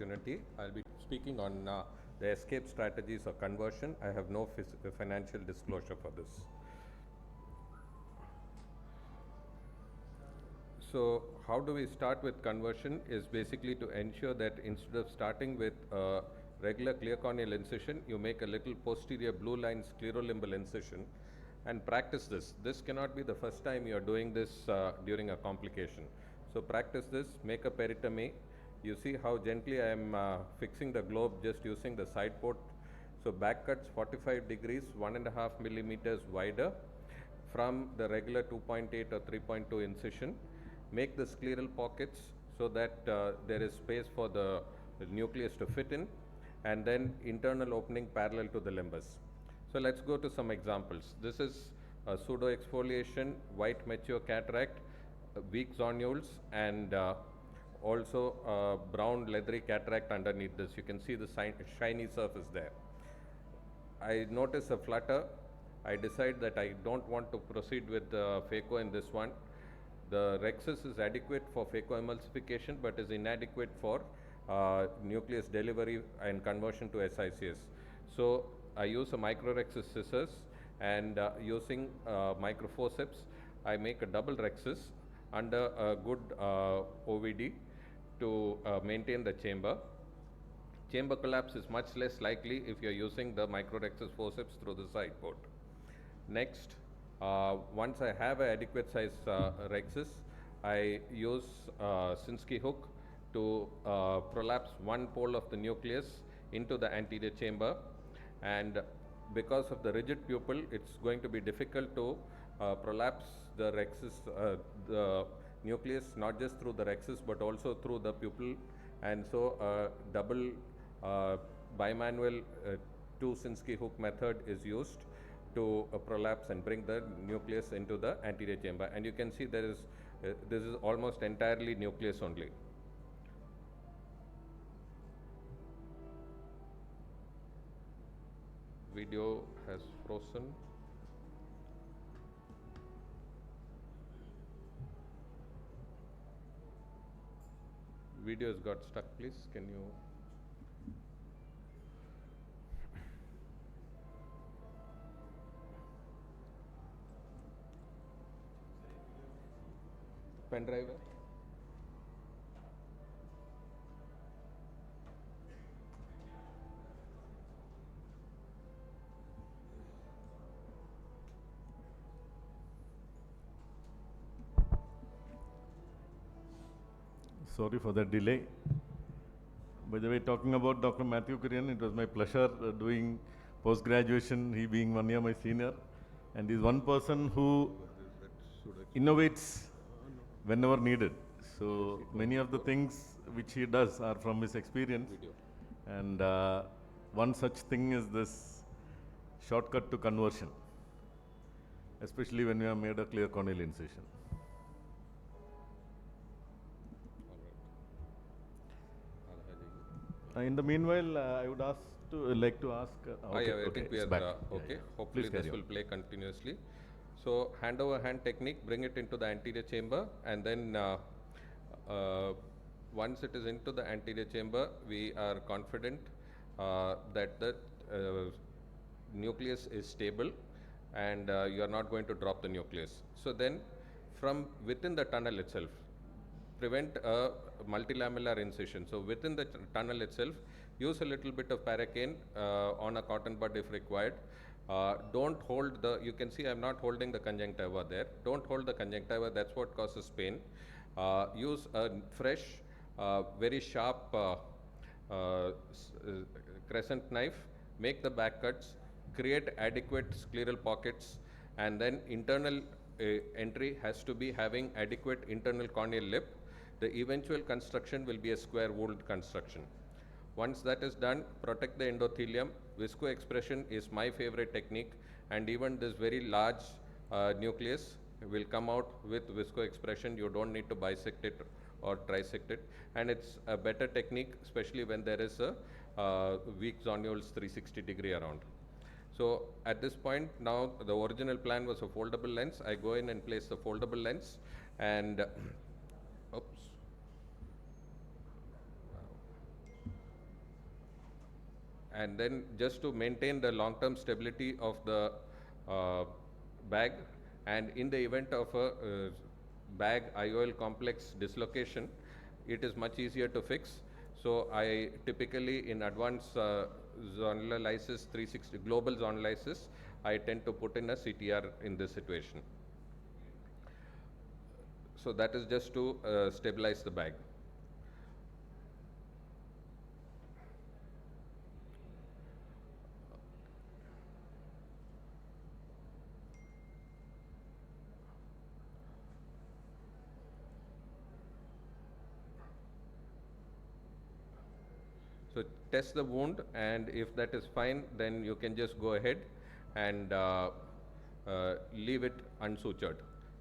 opportunity. I'll be speaking on the escape strategies of conversion. I have no financial disclosure for this. So how do we start with conversion is basically to ensure that instead of starting with a regular clear corneal incision, you make a little posterior blue line sclerolimbal incision and practice this. This cannot be the first time you are doing this during a complication. So practice this, make a peritomy. You see how gently I am fixing the globe just using the side port. So back cuts 45 degrees, 1.5 millimeters wider from the regular 2.8 or 3.2 incision. Make the scleral pockets so that there is space for the nucleus to fit in, and then internal opening parallel to the limbus. So let's go to some examples. This is a pseudo exfoliation, white mature cataract, weak zonules, and also brown leathery cataract underneath this. You can see the shiny surface there. I notice a flutter. I decide that I don't want to proceed with phaco in this one. The rhexis is adequate for phacoemulsification but is inadequate for nucleus delivery and conversion to SICS. So I use a microrhexis scissors, and using microforceps, I make a double rhexis under a good OVD to maintain the chamber. Chamber collapse is much less likely if you are using the microrhexis forceps through the side port. Next, once I have an adequate size rhexis, I use Sinskey hook to prolapse one pole of the nucleus into the anterior chamber, and because of the rigid pupil, it's going to be difficult to prolapse the rhexis, the nucleus, not just through the rhexis but also through the pupil, and so double bimanual 2 Sinskey hook method is used to prolapse and bring the nucleus into the anterior chamber. And you can see there is this is almost entirely nucleus only. Video has frozen. Video has got stuck, please. Can you? Pen drive. Sorry for the delay. By the way, talking about Dr. Mathew Kurian, it was my pleasure doing post-graduation, he being 1 year my senior, and he's one person who innovates whenever needed. So many of the things which he does are from his experience, and one such thing is this shortcut to conversion, especially when you have made a clear corneal incision. In the meanwhile, I would like to ask. Okay, I think we are okay. Yeah. Hopefully this will play continuously. So hand over hand technique, bring it into the anterior chamber, and then once it is into the anterior chamber, we are confident that the nucleus is stable and you are not going to drop the nucleus. So then from within the tunnel itself, prevent a multilamellar incision. So within the tunnel itself, use a little bit of paracaine on a cotton bud if required. Don't hold the, you can see I'm not holding the conjunctiva there. Don't hold the conjunctiva, that's what causes pain. Use a fresh, very sharp crescent knife, make the back cuts, create adequate scleral pockets, and then internal entry has to be having adequate internal corneal lip. The eventual construction will be a square walled construction. Once that is done, protect the endothelium. Visco expression is my favorite technique, and even this very large nucleus will come out with visco expression. You don't need to bisect it or trisect it, and it's a better technique, especially when there is a weak zonules 360 degree around. So at this point now, the original plan was a foldable lens. I go in and place the foldable lens, and oops. And then just to maintain the long-term stability of the bag, and in the event of a bag IOL complex dislocation, it is much easier to fix. So I typically, in advanced zonal lysis 360 global zonal lysis, I tend to put in a CTR in this situation. So that is just to stabilize the bag. So test the wound, and if that is fine, then you can just go ahead and leave it unsutured.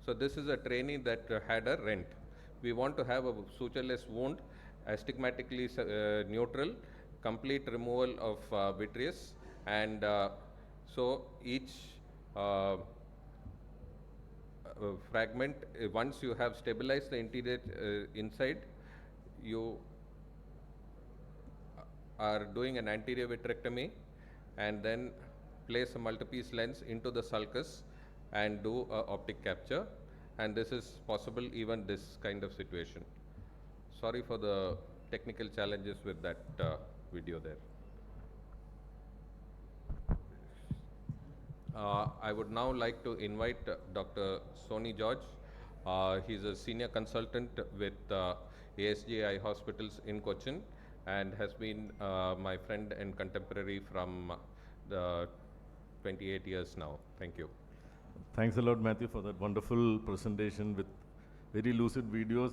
So this is a trainee that had a rent. We want to have a sutureless wound, astigmatically neutral, complete removal of vitreous, and so each fragment, once you have stabilized the interior inside, you are doing an anterior vitrectomy and then place a multipiece lens into the sulcus and do a optic capture, and this is possible even this kind of situation. Sorry for the technical challenges with that video there. I would now like to invite Dr. Sony George. He's a senior consultant with ASG Eye Hospitals in Cochin and has been my friend and contemporary from the 28 years now. Thank you. Thanks a lot, Matthew, for that wonderful presentation with very lucid videos.